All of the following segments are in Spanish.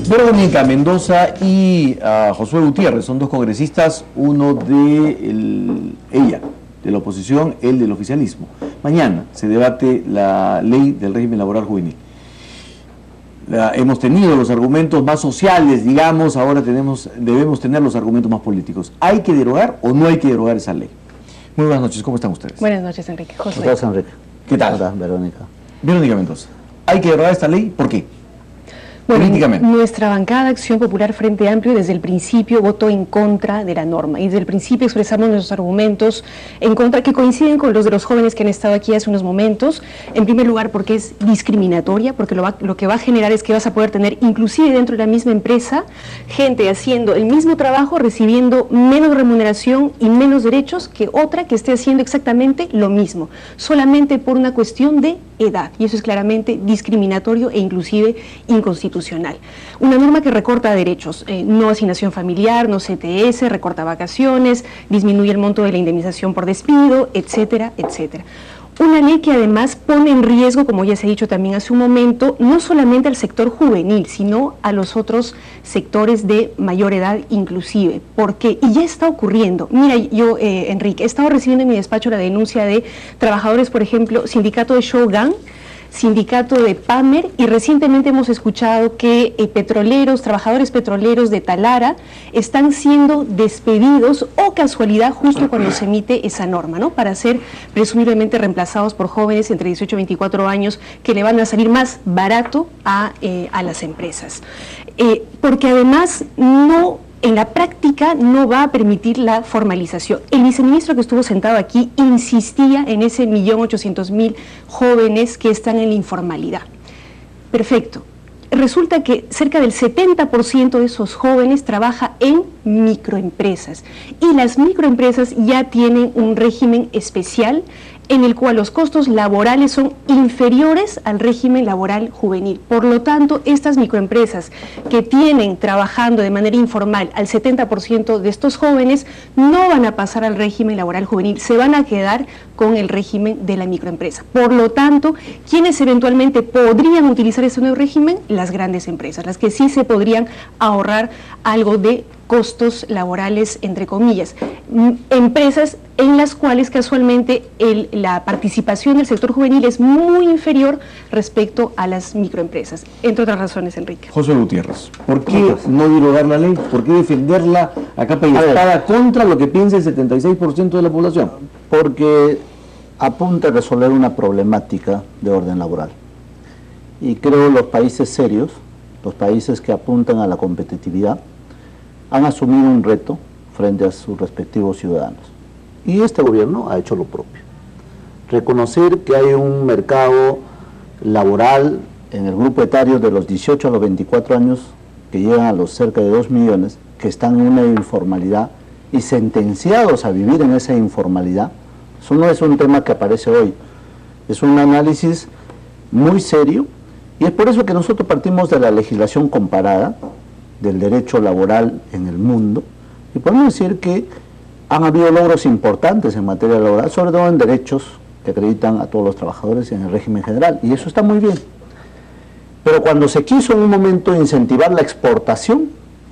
Verónica Mendoza y Josué Gutiérrez son dos congresistas, uno de ella, de la oposición, él del oficialismo. Mañana se debate la ley del régimen laboral juvenil. Hemos tenido los argumentos más sociales, digamos, ahora debemos tener los argumentos más políticos. ¿Hay que derogar o no hay que derogar esa ley? Muy buenas noches, ¿cómo están ustedes? Buenas noches, Enrique. Josué. Buenas noches, Enrique. ¿Qué tal? Hola, Verónica. Verónica Mendoza, ¿hay que derogar esta ley? ¿Por qué? Bueno, políticamente. Nuestra bancada Acción Popular Frente Amplio desde el principio votó en contra de la norma y desde el principio expresamos nuestros argumentos en contra, que coinciden con los de los jóvenes que han estado aquí hace unos momentos. En primer lugar, porque es discriminatoria, porque lo que va a generar es que vas a poder tener, inclusive dentro de la misma empresa, gente haciendo el mismo trabajo, recibiendo menos remuneración y menos derechos que otra que esté haciendo exactamente lo mismo, solamente por una cuestión de edad, y eso es claramente discriminatorio e inclusive inconstitucional. Una norma que recorta derechos, no asignación familiar, no CTS, recorta vacaciones, disminuye el monto de la indemnización por despido, etcétera, etcétera. Una ley que además pone en riesgo, como ya se ha dicho también hace un momento, no solamente al sector juvenil, sino a los otros sectores de mayor edad inclusive. ¿Por qué? Y ya está ocurriendo. Mira, yo, Enrique, he estado recibiendo en mi despacho la denuncia de trabajadores, por ejemplo, sindicato de Shogun, sindicato de Pamer, y recientemente hemos escuchado que trabajadores petroleros de Talara están siendo despedidos, o casualidad, justo cuando se emite esa norma, ¿no? Para ser presumiblemente reemplazados por jóvenes entre 18 y 24 años que le van a salir más barato a las empresas. Porque además en la práctica no va a permitir la formalización. El viceministro que estuvo sentado aquí insistía en ese 1.800.000 jóvenes que están en la informalidad. Perfecto. Resulta que cerca del 70% de esos jóvenes trabaja en microempresas, y las microempresas ya tienen un régimen especial en el cual los costos laborales son inferiores al régimen laboral juvenil. Por lo tanto, estas microempresas que tienen trabajando de manera informal al 70% de estos jóvenes no van a pasar al régimen laboral juvenil, se van a quedar con el régimen de la microempresa. Por lo tanto, ¿quiénes eventualmente podrían utilizar ese nuevo régimen? Las grandes empresas, las que sí se podrían ahorrar algo de costos laborales, entre comillas. Empresas en las cuales casualmente la participación del sector juvenil es muy inferior respecto a las microempresas, entre otras razones, Enrique. José Gutiérrez, ¿por qué no derogar la ley? ¿Por qué defenderla a capa y espada contra lo que piensa el 76% de la población? Porque apunta a resolver una problemática de orden laboral. Y creo los países serios, los países que apuntan a la competitividad, han asumido un reto frente a sus respectivos ciudadanos. Y este gobierno ha hecho lo propio. Reconocer que hay un mercado laboral en el grupo etario de los 18 a los 24 años, que llegan a los cerca de 2 millones, que están en una informalidad y sentenciados a vivir en esa informalidad. Eso no es un tema que aparece hoy, es un análisis muy serio, y es por eso que nosotros partimos de la legislación comparada del derecho laboral en el mundo, y podemos decir que han habido logros importantes en materia laboral, sobre todo en derechos que acreditan a todos los trabajadores en el régimen general, y eso está muy bien. Pero cuando se quiso en un momento incentivar la exportación,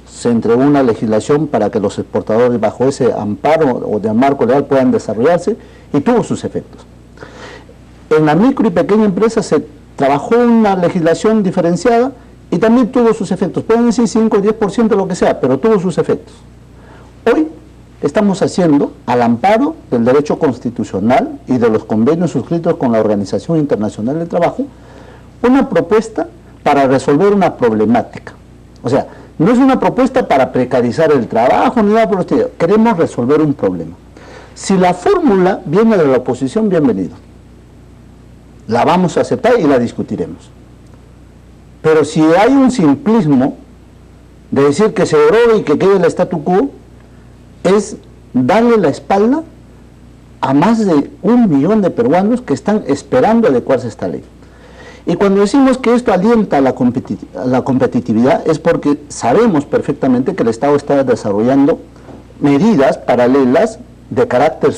se entregó una legislación para que los exportadores bajo ese amparo o de marco legal puedan desarrollarse, y tuvo sus efectos. En la micro y pequeña empresa se trabajó una legislación diferenciada y también tuvo sus efectos. Pueden decir 5 o 10%, lo que sea, pero tuvo sus efectos. Hoy estamos haciendo, al amparo del derecho constitucional y de los convenios suscritos con la Organización Internacional del Trabajo, una propuesta para resolver una problemática. O sea, no es una propuesta para precarizar el trabajo ni nada por el estilo. Queremos resolver un problema. Si la fórmula viene de la oposición, bienvenido. La vamos a aceptar y la discutiremos. Pero si hay un simplismo de decir que se derogue y que quede el statu quo, es darle la espalda a más de 1 millón de peruanos que están esperando adecuarse a esta ley. Y cuando decimos que esto alienta a la competitividad, es porque sabemos perfectamente que el Estado está desarrollando medidas paralelas de carácter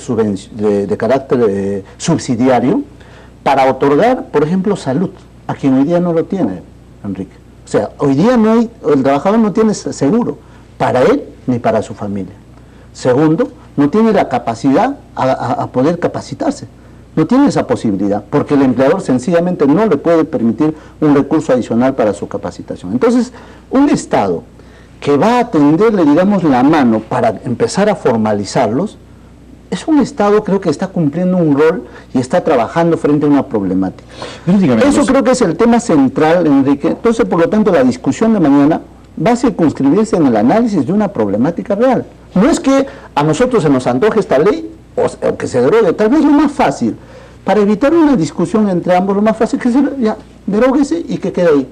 subsidiario para otorgar, por ejemplo, salud, a quien hoy día no lo tiene, Enrique. O sea, hoy día el trabajador no tiene seguro para él ni para su familia. Segundo, no tiene la capacidad a poder capacitarse. No tiene esa posibilidad, porque el empleador sencillamente no le puede permitir un recurso adicional para su capacitación. Entonces, un Estado que va a tenderle, digamos, la mano para empezar a formalizarlos, es un Estado, creo que está cumpliendo un rol y está trabajando frente a una problemática. Eso creo que es el tema central, Enrique. Entonces, por lo tanto, la discusión de mañana va a circunscribirse en el análisis de una problemática real. No es que a nosotros se nos antoje esta ley o que se derogue, tal vez lo más fácil, para evitar una discusión entre ambos, lo más fácil que ya deróguese y que quede ahí.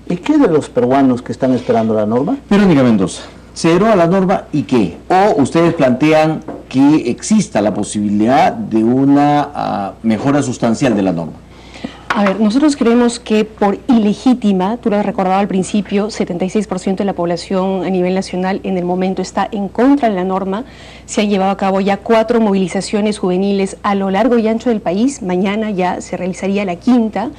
¿Y qué de los peruanos que están esperando la norma? Verónica Mendoza, ¿se deroga la norma y qué? ¿O ustedes plantean que exista la posibilidad de una mejora sustancial de la norma? A ver, nosotros creemos que por ilegítima, tú lo has recordado al principio, 76% de la población a nivel nacional en el momento está en contra de la norma. Se han llevado a cabo ya 4 movilizaciones juveniles a lo largo y ancho del país. Mañana ya se realizaría la 5ª.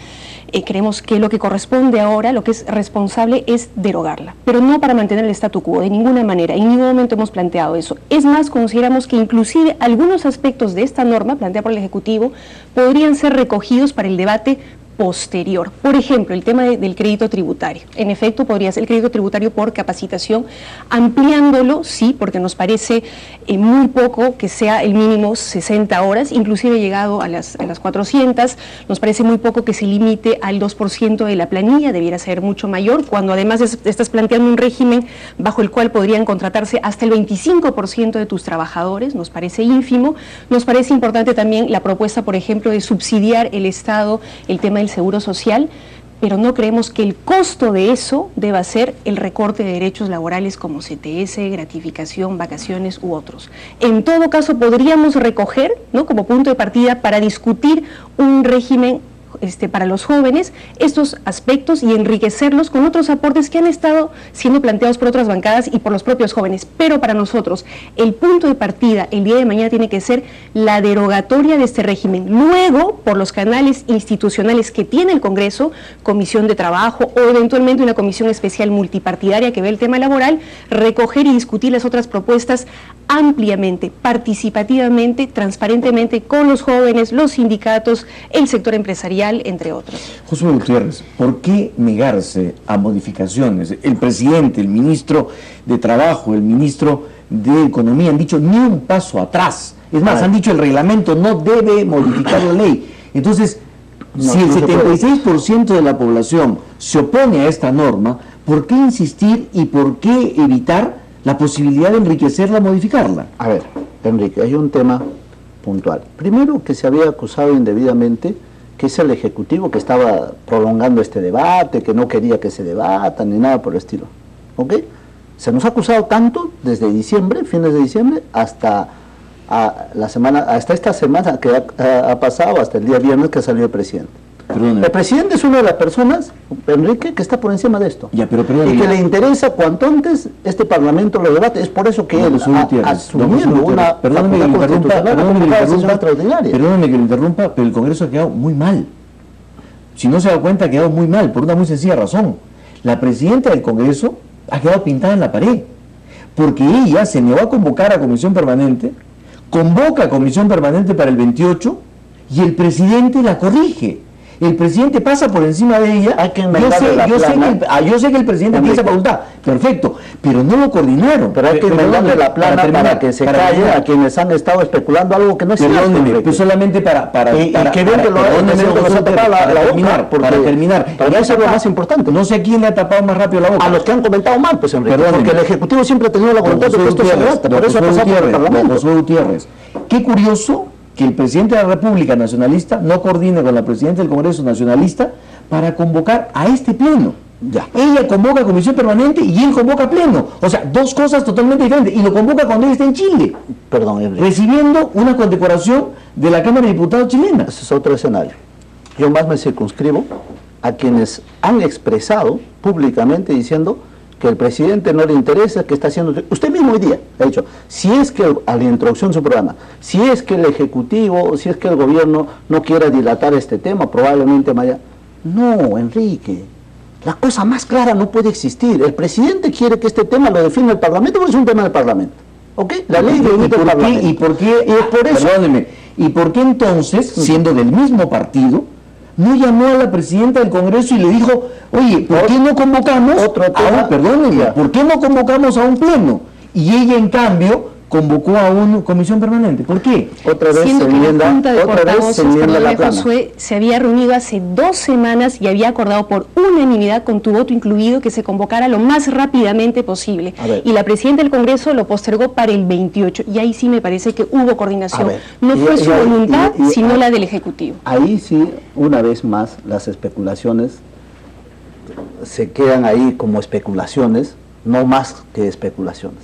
Creemos que lo que corresponde ahora, lo que es responsable, es derogarla, pero no para mantener el statu quo, de ninguna manera. En ningún momento hemos planteado eso. Es más, consideramos que inclusive algunos aspectos de esta norma, planteada por el Ejecutivo, podrían ser recogidos para el debate posterior. Por ejemplo, el tema del crédito tributario. En efecto, podría ser el crédito tributario por capacitación, ampliándolo, sí, porque nos parece muy poco que sea el mínimo 60 horas, inclusive llegado a las 400, nos parece muy poco que se limite al 2% de la planilla, debiera ser mucho mayor, cuando además estás planteando un régimen bajo el cual podrían contratarse hasta el 25% de tus trabajadores, nos parece ínfimo. Nos parece importante también la propuesta, por ejemplo, de subsidiar el Estado el tema del seguro social, pero no creemos que el costo de eso deba ser el recorte de derechos laborales como CTS, gratificación, vacaciones u otros. En todo caso, podríamos recoger, ¿no?, como punto de partida para discutir un régimen para los jóvenes, estos aspectos y enriquecerlos con otros aportes que han estado siendo planteados por otras bancadas y por los propios jóvenes. Pero para nosotros, el punto de partida el día de mañana tiene que ser la derogatoria de este régimen. Luego, por los canales institucionales que tiene el Congreso, comisión de trabajo o eventualmente una comisión especial multipartidaria que ve el tema laboral, recoger y discutir las otras propuestas ampliamente, participativamente, transparentemente con los jóvenes, los sindicatos, el sector empresarial, entre otros. Josué Gutiérrez, ¿por qué negarse a modificaciones? El presidente, el ministro de Trabajo, el ministro de Economía han dicho ni un paso atrás. Es más, han dicho el reglamento no debe modificar la ley. Entonces, si el 76% de la población se opone a esta norma, ¿por qué insistir y por qué evitar la posibilidad de enriquecerla, modificarla? A ver, Enrique, hay un tema puntual. Primero, que se había acusado indebidamente que es el Ejecutivo que estaba prolongando este debate, que no quería que se debata, ni nada por el estilo. ¿Ok? Se nos ha acusado tanto desde diciembre, fines de diciembre, hasta esta semana que ha pasado, hasta el día viernes que salió el presidente. Perdóneme. El presidente es una de las personas, Enrique, que está por encima de esto. Ya, pero perdóneme. Y que le interesa cuanto antes este Parlamento lo debate. Es por eso que él, asumiendo una extraordinaria. Perdóneme que lo interrumpa, pero el Congreso ha quedado muy mal. Si no se da cuenta, ha quedado muy mal, por una muy sencilla razón. La presidenta del Congreso ha quedado pintada en la pared, porque ella se negó a convocar a comisión permanente, convoca a comisión permanente para el 28 y el presidente la corrige. El presidente pasa por encima de ella. Yo sé que el presidente tiene esa voluntad, perfecto, pero no lo coordinaron. Pero hay que enmendarle la plana para que se calle a quienes han estado especulando algo que no es cierto. Perdóneme, pues solamente para terminar. Para eso es lo más importante. No sé a quién le ha tapado más rápido la boca. A los que han comentado mal, pues Enrique. Porque el Ejecutivo siempre ha tenido la voluntad de que esto se debata. Por eso ha pasado por el Parlamento. Josué Gutiérrez, qué curioso que el presidente de la República nacionalista no coordine con la presidenta del Congreso nacionalista para convocar a este pleno. Ya. Ella convoca a comisión permanente y él convoca a pleno. O sea, dos cosas totalmente diferentes. Y lo convoca cuando él está en Chile. Perdón, recibiendo una condecoración de la Cámara de Diputados chilena. Ese es otro escenario. Yo más me circunscribo a quienes han expresado públicamente diciendo que el presidente no le interesa, que está haciendo... Usted mismo hoy día ha dicho, si es que a la introducción de su programa, si es que el Ejecutivo, si es que el gobierno no quiera dilatar este tema, probablemente vaya... No, Enrique, La cosa más clara no puede existir. El presidente quiere que este tema lo defina el Parlamento, porque es un tema del Parlamento. ¿Ok? La ley lo emite el Parlamento. ¿Y por qué? Perdóneme. ¿Y por qué entonces, siendo del mismo partido, no llamó a la presidenta del Congreso y le dijo, oye, ¿por qué no convocamos ¿por qué no convocamos a un pleno? Y ella, en cambio, convocó a una comisión permanente. ¿Por qué? Otra vez siendo se que enmienda, la Junta de Portavoces, la plana. Josué, se había reunido hace 2 semanas y había acordado por unanimidad, con tu voto incluido, que se convocara lo más rápidamente posible. Y la presidenta del Congreso lo postergó para el 28. Y ahí sí me parece que hubo coordinación. No fue su voluntad, sino la del Ejecutivo. Ahí sí, una vez más, las especulaciones se quedan ahí como especulaciones, no más que especulaciones.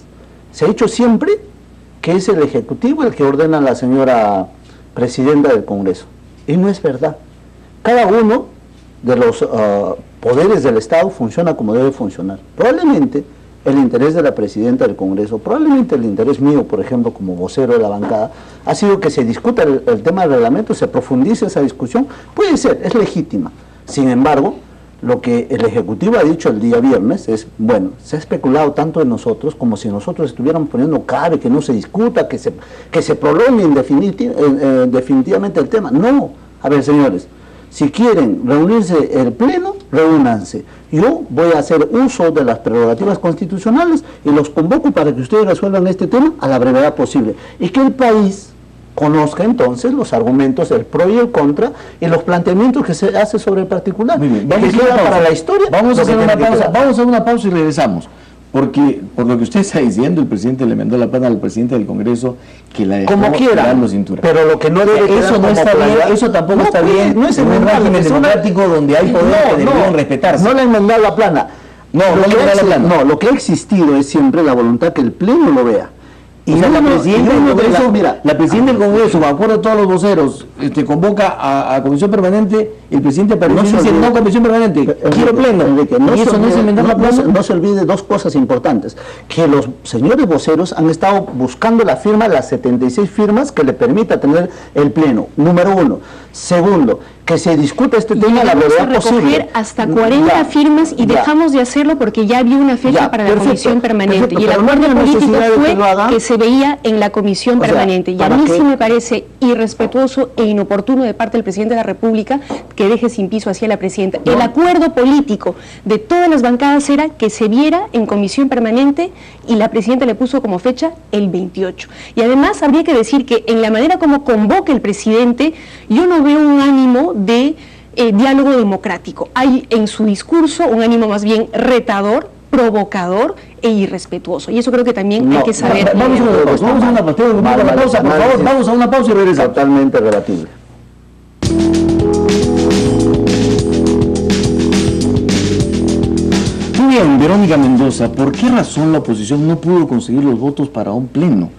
Se ha hecho siempre que es el Ejecutivo el que ordena a la señora presidenta del Congreso. Y no es verdad. Cada uno de los poderes del Estado funciona como debe funcionar. Probablemente el interés de la presidenta del Congreso, probablemente el interés mío, por ejemplo, como vocero de la bancada, ha sido que se discuta el tema del reglamento, se profundice esa discusión. Puede ser, es legítima. Sin embargo, lo que el Ejecutivo ha dicho el día viernes es, bueno, se ha especulado tanto en nosotros como si nosotros estuviéramos poniendo cabe, que no se discuta, que se prolongue definitivamente el tema. No, a ver, señores, si quieren reunirse el Pleno, reúnanse. Yo voy a hacer uso de las prerrogativas constitucionales y los convoco para que ustedes resuelvan este tema a la brevedad posible. Y que el país conozca entonces los argumentos, el pro y el contra, y los planteamientos que se hace sobre el particular. Muy bien, vamos para la historia. Vamos a hacer una pausa y regresamos. Porque, por lo que usted está diciendo, el presidente le mandó la plana al presidente del Congreso que la dejó quedando cintura. Pero lo que no debe eso no está bien, eso tampoco está bien. No es en un régimen democrático donde hay poderes que deberían respetarse. No le han mandado la plana. Lo que ha existido es siempre la voluntad que el Pleno lo vea. Y la presidenta del Congreso, de acuerdo a todos los voceros, convoca a comisión permanente, el presidente dice no comisión permanente, quiero pleno. No se olvide 2 cosas importantes, que los señores voceros han estado buscando la firma, las 76 firmas que le permita tener el pleno, número 1. Segundo, que se discute este tema a la brevedad posible. Hasta 40 firmas y dejamos de hacerlo porque ya había una fecha para la comisión permanente. Y el acuerdo político fue que se veía en la comisión permanente. Y a mí sí me parece irrespetuoso e inoportuno de parte del presidente de la República que deje sin piso así a la presidenta. El acuerdo político de todas las bancadas era que se viera en comisión permanente y la presidenta le puso como fecha el 28. Y además habría que decir que en la manera como convoca el presidente, yo no veo un ánimo de diálogo democrático. Hay en su discurso un ánimo más bien retador, provocador e irrespetuoso. Y eso creo que también hay que saber. Vamos a una pausa, por favor. Vamos a una pausa y regresamos. Totalmente relativo. Muy bien, Verónica Mendoza, ¿por qué razón la oposición no pudo conseguir los votos para un pleno?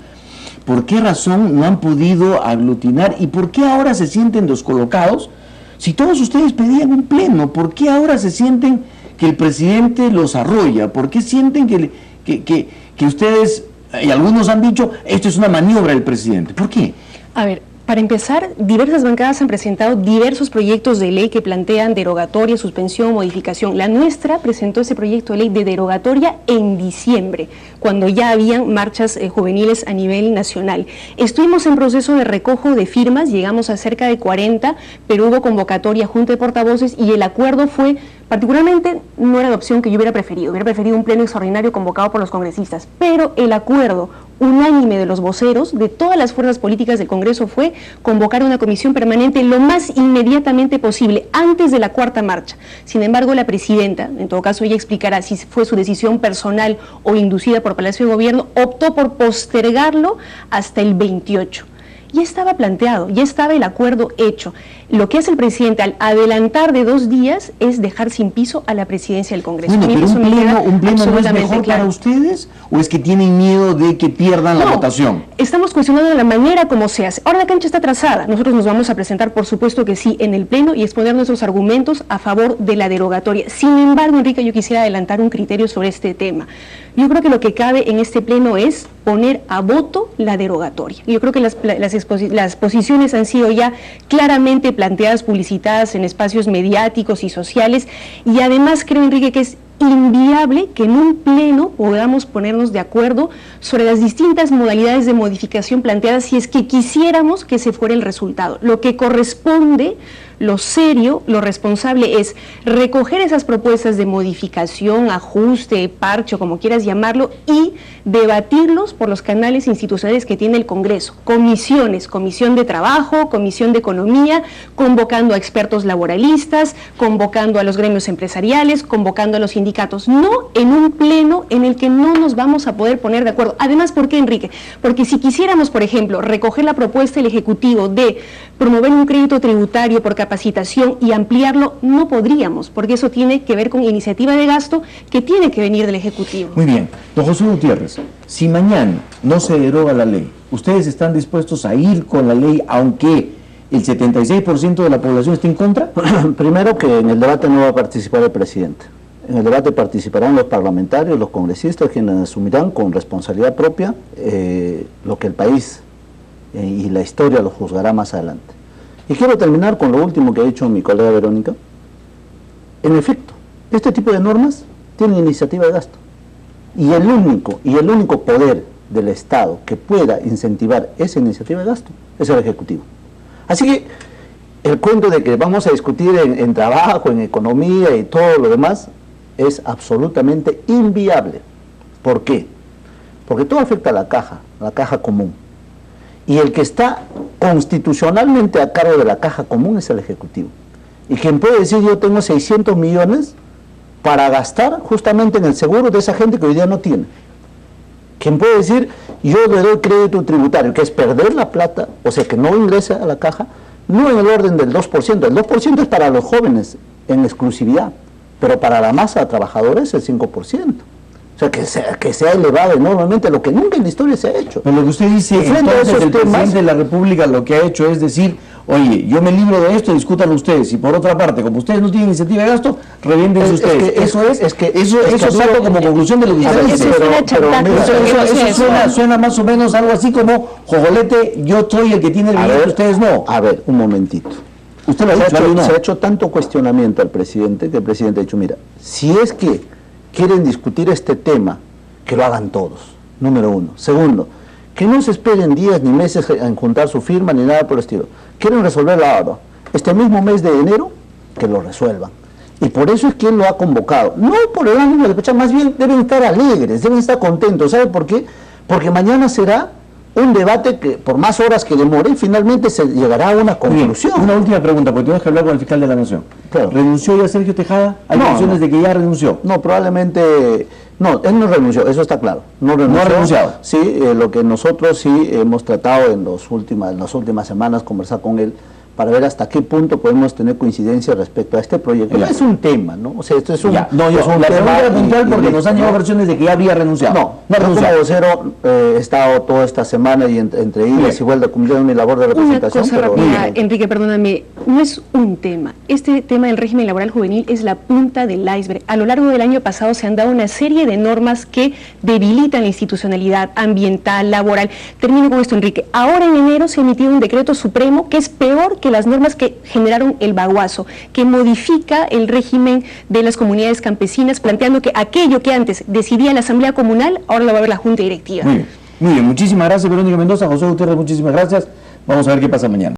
¿Por qué razón no han podido aglutinar? ¿Y por qué ahora se sienten descolocados? Si todos ustedes pedían un pleno, ¿por qué ahora se sienten que el presidente los arrolla? ¿Por qué sienten que ustedes, y algunos han dicho, esto es una maniobra del presidente? ¿Por qué? A ver, para empezar, diversas bancadas han presentado diversos proyectos de ley que plantean derogatoria, suspensión, modificación. La nuestra presentó ese proyecto de ley de derogatoria en diciembre, cuando ya habían marchas juveniles a nivel nacional. Estuvimos en proceso de recojo de firmas, llegamos a cerca de 40, pero hubo convocatoria, junta de portavoces, y el acuerdo fue, particularmente, no era la opción que yo hubiera preferido un pleno extraordinario convocado por los congresistas, pero el acuerdo unánime de los voceros de todas las fuerzas políticas del Congreso fue convocar una comisión permanente lo más inmediatamente posible, antes de la 4ª marcha. Sin embargo, la presidenta, en todo caso ella explicará si fue su decisión personal o inducida por Palacio de Gobierno, optó por postergarlo hasta el 28. Ya estaba planteado, ya estaba el acuerdo hecho. Lo que hace el presidente al adelantar de 2 días es dejar sin piso a la presidencia del Congreso. Bueno, pero un pleno no es mejor para ustedes, ¿o es que tienen miedo de que pierdan la votación? Estamos cuestionando la manera como se hace. Ahora la cancha está trazada. Nosotros nos vamos a presentar, por supuesto que sí, en el pleno y exponer nuestros argumentos a favor de la derogatoria. Sin embargo, Enrique, yo quisiera adelantar un criterio sobre este tema. Yo creo que lo que cabe en este pleno es poner a voto la derogatoria. Yo creo que las posiciones han sido ya claramente planteadas, publicitadas en espacios mediáticos y sociales, y además creo, Enrique, que es inviable que en un pleno podamos ponernos de acuerdo sobre las distintas modalidades de modificación planteadas si es que quisiéramos que ese fuera el resultado. Lo que corresponde, lo serio, lo responsable es recoger esas propuestas de modificación, ajuste, parche, como quieras llamarlo, y debatirlos por los canales institucionales que tiene el Congreso. Comisiones, comisión de trabajo, comisión de economía, convocando a expertos laboralistas, convocando a los gremios empresariales, convocando a los sindicatos, no en un pleno en el que no nos vamos a poder poner de acuerdo. Además, ¿por qué, Enrique? Porque si quisiéramos, por ejemplo, recoger la propuesta del Ejecutivo de promover un crédito tributario por capacitación y ampliarlo, no podríamos, porque eso tiene que ver con iniciativa de gasto que tiene que venir del Ejecutivo. Muy bien. Don José Gutiérrez, si mañana no se deroga la ley, ¿ustedes están dispuestos a ir con la ley aunque el 76% de la población esté en contra? Primero, que en el debate no va a participar el presidente. En el debate participarán los parlamentarios, los congresistas, quienes asumirán con responsabilidad propia lo que el país y la historia lo juzgará más adelante. Y quiero terminar con lo último que ha dicho mi colega Verónica. En efecto, este tipo de normas tienen iniciativa de gasto. Y el único poder del Estado que pueda incentivar esa iniciativa de gasto es el Ejecutivo. Así que el cuento de que vamos a discutir en trabajo, en economía y todo lo demás es absolutamente inviable. ¿Por qué? Porque todo afecta a la caja común. Y el que está constitucionalmente a cargo de la caja común es el Ejecutivo. Y quien puede decir yo tengo 600 millones para gastar justamente en el seguro de esa gente que hoy día no tiene. Quien puede decir yo le doy crédito tributario, que es perder la plata, o sea que no ingresa a la caja, no en el orden del 2%. El 2% es para los jóvenes en exclusividad, pero para la masa trabajadora es el 5%. O sea, que sea elevado enormemente, lo que nunca en la historia se ha hecho. Pero lo que usted dice, entonces el presidente de la República lo que ha hecho es decir, oye, yo me libro de esto, discútanlo ustedes, y por otra parte, como ustedes no tienen iniciativa de gasto, reviéndense ustedes. Eso saco como conclusión de lo que usted dice. Eso suena más o menos algo así como, jojolete, yo soy el que tiene el billete, ustedes no. A ver, un momentito. Usted lo ha dicho, se ha hecho tanto cuestionamiento al presidente, que el presidente ha dicho, mira, si es que quieren discutir este tema, que lo hagan todos, número uno. Segundo, que no se esperen días ni meses en juntar su firma ni nada por el estilo. Quieren resolverlo ahora, este mismo mes de enero, que lo resuelvan. Y por eso es que él lo ha convocado. No por el ánimo de pechar, más bien deben estar alegres, deben estar contentos. ¿Sabe por qué? Porque mañana será un debate que por más horas que demore, finalmente se llegará a una conclusión. Bien, una última pregunta, porque tenemos que hablar con el fiscal de la Nación. Claro. ¿Renunció ya Sergio Tejada? ¿Hay menciones de que ya renunció? No, probablemente, no, él no renunció, eso está claro. No renunció. ¿No ha renunciado? Sí, lo que nosotros sí hemos tratado en las últimas semanas, conversar con él, para ver hasta qué punto podemos tener coincidencia respecto a este proyecto. Ya. Es un tema, ¿no? O sea, esto es un... Ya. No, es un la tema pregunta era puntual porque nos han llegado ¿no? versiones de que ya había renunciado. No como vocero he estado toda esta semana y entre idas y vueltas cumpliendo mi labor de representación. Una cosa rápida, Enrique, perdóname, no es un tema. Este tema del régimen laboral juvenil es la punta del iceberg. A lo largo del año pasado se han dado una serie de normas que debilitan la institucionalidad ambiental, laboral. Termino con esto, Enrique. Ahora en enero se ha emitido un decreto supremo que es peor que las normas que generaron el baguazo, que modifica el régimen de las comunidades campesinas, planteando que aquello que antes decidía la Asamblea Comunal, ahora lo va a ver la Junta Directiva. Muy bien, muchísimas gracias Verónica Mendoza, José Gutiérrez, muchísimas gracias. Vamos a ver qué pasa mañana.